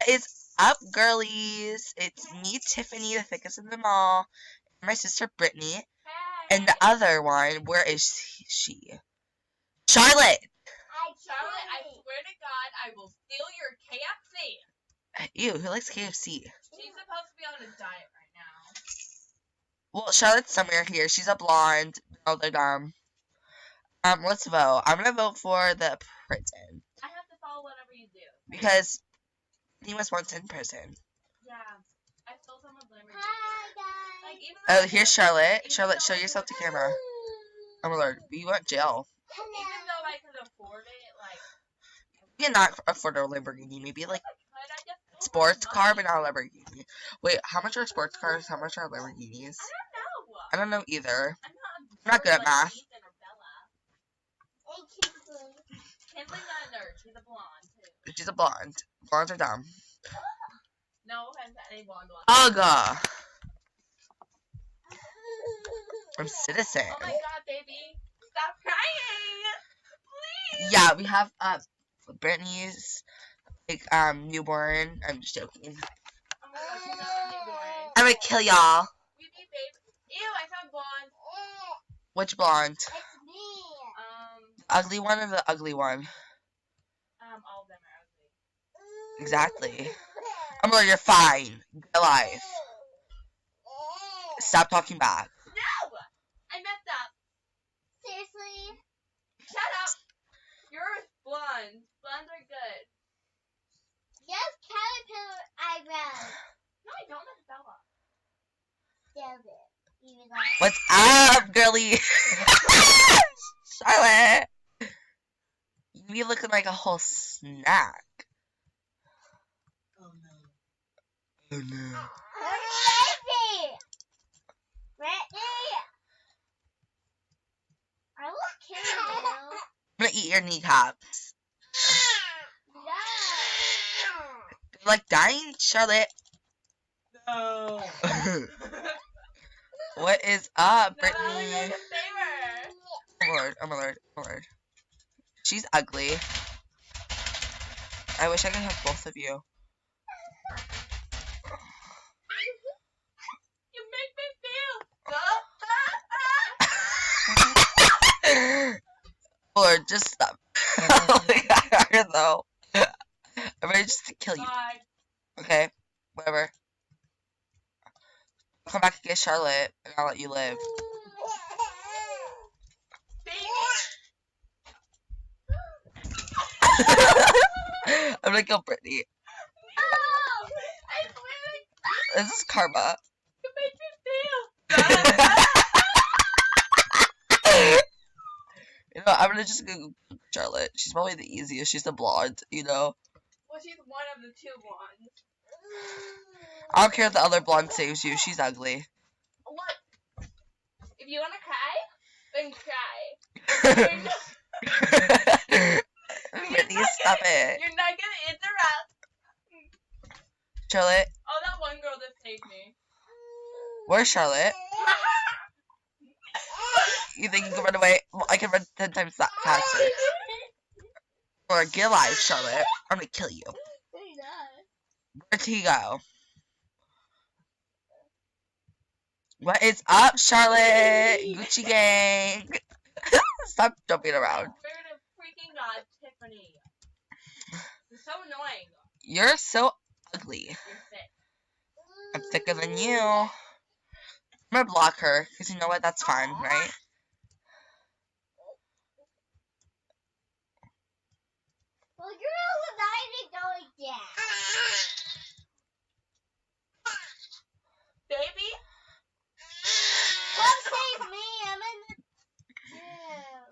Is up, girlies? It's me, Tiffany, the thickest of them all, and my sister Brittany, and the other one. Where is she? Charlotte. Charlotte, I swear to God, I will steal your KFC. Ew, who likes KFC? She's supposed to be on a diet right now. Well, Charlotte's somewhere here. She's a blonde. Oh, they're dumb. Let's vote. I'm gonna vote for the prison. I have to follow whatever you do. Because he was once in prison. Yeah. I stole someone's Lamborghini. Hi, guys. Oh, here's Charlotte. Charlotte, show yourself to camera. Oh my lord, you went jail. Even though I could afford it, like... You cannot afford a Lamborghini. Maybe like sports car, but not a Lamborghini. Wait, how much are sports cars? How much are Lamborghinis? I don't know either. I'm not good at math. Kinsley's not a nerd. She's a blonde, too. She's a blonde. Blondes are dumb. No offense to any blonde ones. Aga! I'm Citizen. Oh my god, baby. Stop crying! Please! Yeah, we have, Brittany's, like, newborn. I'm just joking. Oh my god, she's not a newborn. I'm gonna kill y'all. You need baby. Ew, I found blonde. Which blonde? It's me. The ugly one or the ugly one? All of them are ugly. Exactly. I'm like, you're fine. Get alive. Stop talking back. No! I messed up. Seriously? Shut up. You're blonde. Blondes are good. Yes, caterpillar eyebrows. No, I don't have Bella. Damn it. Even though What's up, girly? Charlotte. You be looking like a whole snack. Oh no. Oh no. Brittany! Brittany! I will kill you. I'm gonna eat your kneecaps. No. You're like dying, Charlotte. No. What is up, No, Brittany? I made a favor. Oh my lord, oh my lord, oh my lord. She's ugly. I wish I could have both of you. You make me feel. Lord, just stop. Like, I her though. I'm ready just to kill you. Bye. Okay, whatever. Come back and get Charlotte, and I'll let you live. I'm gonna kill Brittany. No! I swear This is karma. you make me feel. You know, I'm gonna just go Charlotte. She's probably the easiest. She's the blonde, you know. Well, she's one of the two blondes. I don't care if the other blonde saves you. She's ugly. What? If you wanna cry, then cry. Brittany, stop it. You're not gonna interrupt. Charlotte, Oh, that one girl that saved me. where's Charlotte? You think you can run away? Well, I can run 10 times that faster. Or get alive, Charlotte. I'm gonna kill you. Where'd he go? What is up, Charlotte? Gucci gang. Stop jumping around. Where the freaking god, Tiffany? You're so annoying. You're so ugly. You're sick. I'm thicker than you. I'm gonna block her, because you know what? That's fine, right? Well, you're not even going down. Baby? Come save me. I'm in the gym.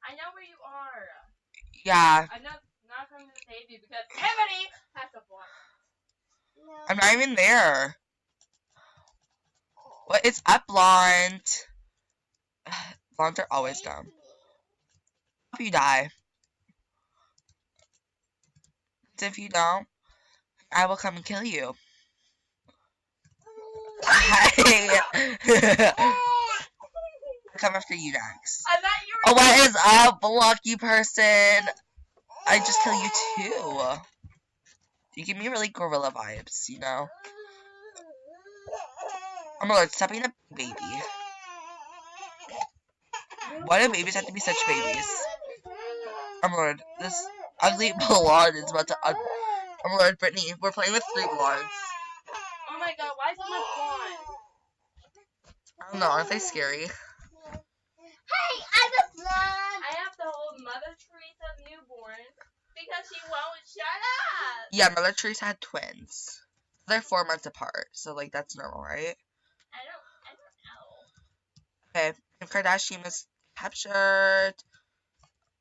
I know where you are. Yeah. I'm not coming to save you because Tiffany has a block. No. I'm not even there. What is up, blonde? Blondes are always dumb. Hope you die. If you don't, I will come and kill you. Come after you next. I thought you Oh, were. what is up, lucky person? I just kill you too. You give me really gorilla vibes, you know? Oh my lord, stop being a baby. Why do babies have to be such babies? Oh my lord, this ugly blonde is about to Oh my lord, Brittany, we're playing with 3 blondes. Oh my god, why is it my blonde? I don't know, aren't they scary? Hey, I'm a blonde. I have to hold Mother Teresa newborn because she won't shut up. Yeah, Mother Teresa had twins. They're 4 months apart, so like that's normal, right? I don't know. Okay, Kim Kardashian was captured.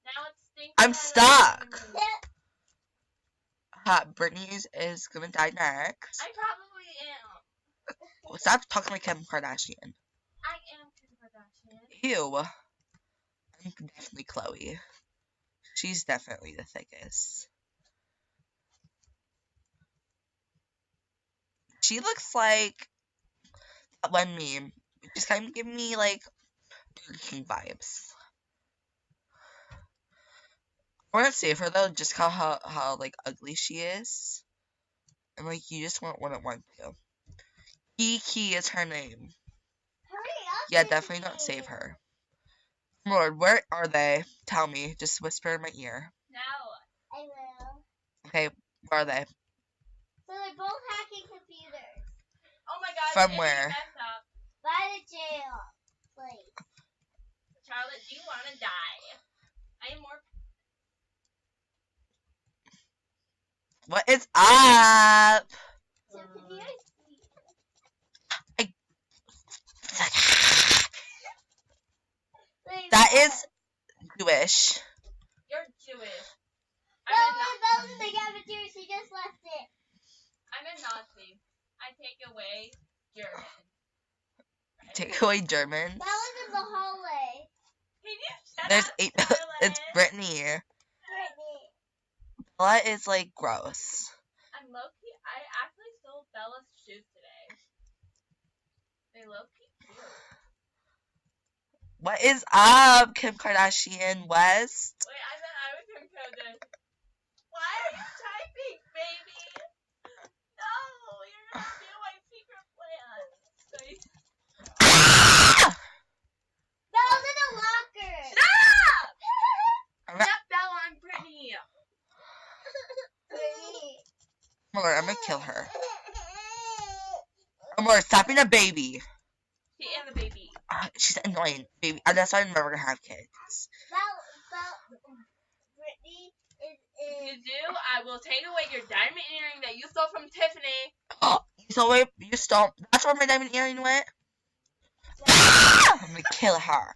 Now it's stinking. I'm stuck. Britney is gonna die next. I probably am. Well, stop talking like Kim Kardashian. I am Kim Kardashian. Ew. I'm definitely Chloe. She's definitely the thickest. She looks like that one meme. She's kind of giving me like Burger King vibes. I want to save her though, just how like ugly she is, and like you just wouldn't want to. Kiki is her name. Hurry up. Yeah, definitely don't save her. Lord, where are they? Tell me. Just whisper in my ear. No. I will. Okay, where are they? So they're both hacking computers. Oh my god. From Maybe where? messed up. By the jail place. Charlotte, do you want to die? I am more. What is up? So computers. That is Jewish. You're Jewish. That was in the cafeteria. She just left it. I'm a Nazi. I take away German. Take away Germans. That was in the hallway. Can you shut There's up, 8. Charlotte? It's Brittany. Brittany. Bella is like gross. I'm low-key. I actually stole Bella's shoes today. They low-key cute. What is up, Kim Kardashian West? Wait, I thought I was gonna code this. Why are you typing, baby? No, you're not doing my secret plan. That was in the locker. Stop! I'm not- Stop, Bella, I'm Brittany. Brittany. Oh my lord, I'm gonna kill her. Oh my lord, stop being a baby. She and the baby. She's annoying, baby. That's why I'm never gonna have kids. Brittany If you is. do, I will take away your diamond earring that you stole from Tiffany. Oh, you stole. That's where my diamond earring went. I'm gonna kill her.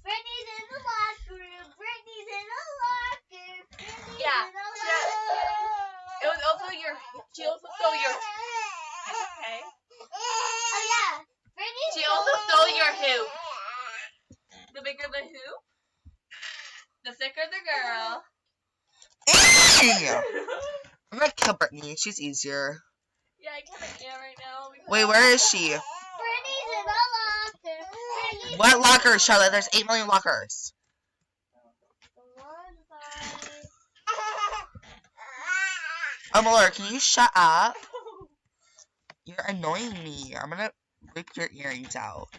Brittany's in the locker room. Brittany's in the locker. Brittany's Yeah, in the yeah. locker. It was also your. She also stole your. Okay. Oh yeah. Brittany's She also stole your hoop. The bigger the hoop, the thicker the girl. Ew. I'm gonna kill Brittany. She's easier. Yeah, I kind of am right now. Wait, where is she? Brittany's in the locker. Brittany's What locker, Charlotte? There's 8 million lockers. the one by. Oh my lord, can you shut up? You're annoying me. I'm gonna rip your earrings out.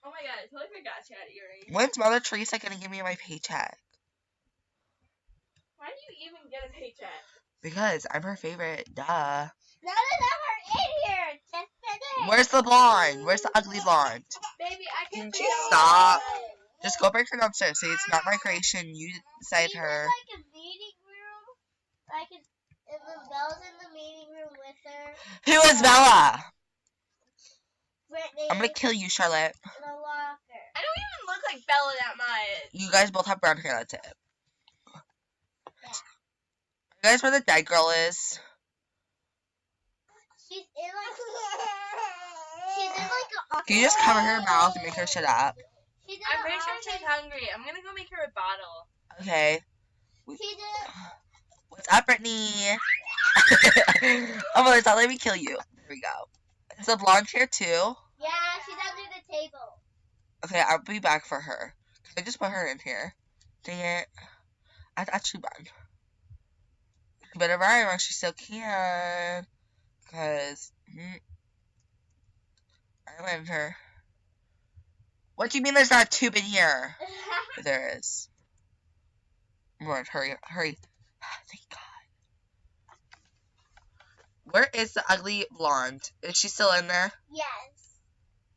Oh my god, I totally forgot she had earrings. When's Mother Teresa gonna give me my paycheck? Why do you even get a paycheck? Because I'm her favorite. Duh. None of them are in here. Just today. Where's the blonde? Where's the ugly blonde? Baby, I can Can see she all stop? of it. Just go break her downstairs. Say it's not my creation. You decide She's her. in like a meeting room. Like and the Bella's in the meeting room with her. Who is Bella? Brittany I'm gonna kill you, Charlotte. in a locker. I don't even look like Bella that much. You guys both have brown hair. That's it. Yeah. You guys where the dead girl is? She's in like a. Can you just cover her mouth and make her shut up? She's in I'm a pretty sure office. she's hungry. I'm gonna go make her a bottle. Okay. She's in. What's up, Brittany? Oh my god, let me kill you. There we go. Is the blonde here too? Yeah, she's under the table. Okay, I'll be back for her. Can I just put her in here? Dang it. That's actually bad. better rhyme while she still can. Because, I landed her. What do you mean there's not a tube in here? There is. Run, hurry, hurry. Thank God. Where is the ugly blonde? Is she still in there? Yes.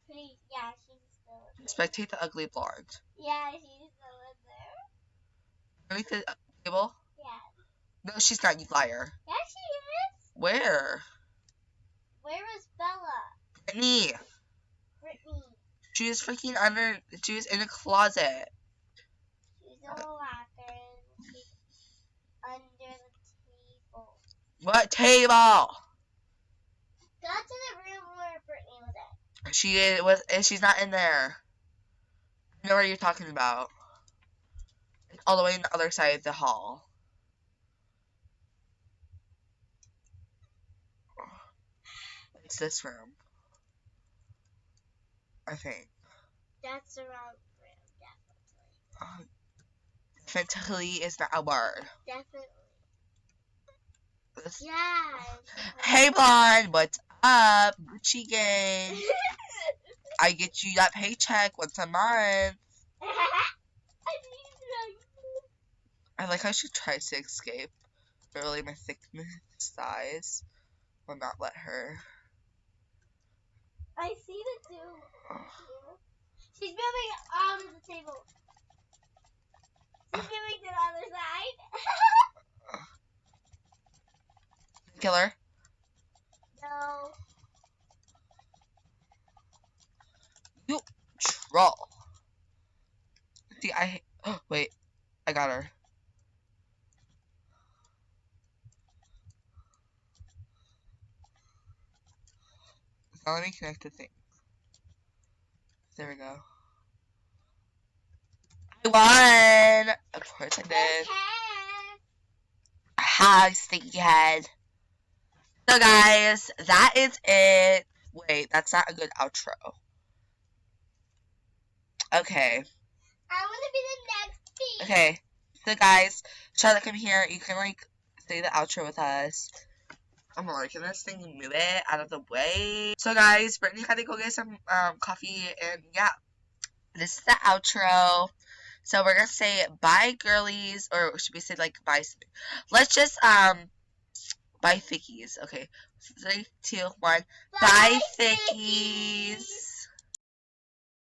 Yeah, she's still in there. Spectate the ugly blonde. Yeah, she's still in there. Underneath the table? Yeah. No, she's not, you liar. Yeah, she is. Where? Where was Bella? Britney. Britney. She was freaking under, she was in a closet. She's in a locker and she's under the table. What table? Go to the room where Britney was at. She's not in there. I know what you're talking about. It's all the way on the other side of the hall. It's this room. I think. That's the wrong room, definitely. Definitely is not a word. Definitely. This- Yeah. Hey blonde, what's up? Gucci gang. I get you that paycheck once a month. I like how she tries to escape. But really my thickness size will not let her. I see the two. She's moving on the table. She's moving to the other side. Kill her. No. You troll. See, wait. I got her. Now let me connect the thing. There we go. I won! Of course I did. Hi, stinky head. So guys, that is it. Wait, that's not a good outro. Okay. I want to be the next piece. Okay. So guys, Charlotte, come here. You can like say the outro with us. I'm liking this thing, move it out of the way. So guys, Brittany had to go get some coffee, and yeah, this is the outro. So we're gonna say bye girlies, or should we say like bye? Let's just bye thickies. Okay, 3, 2, 1. Bye thickies.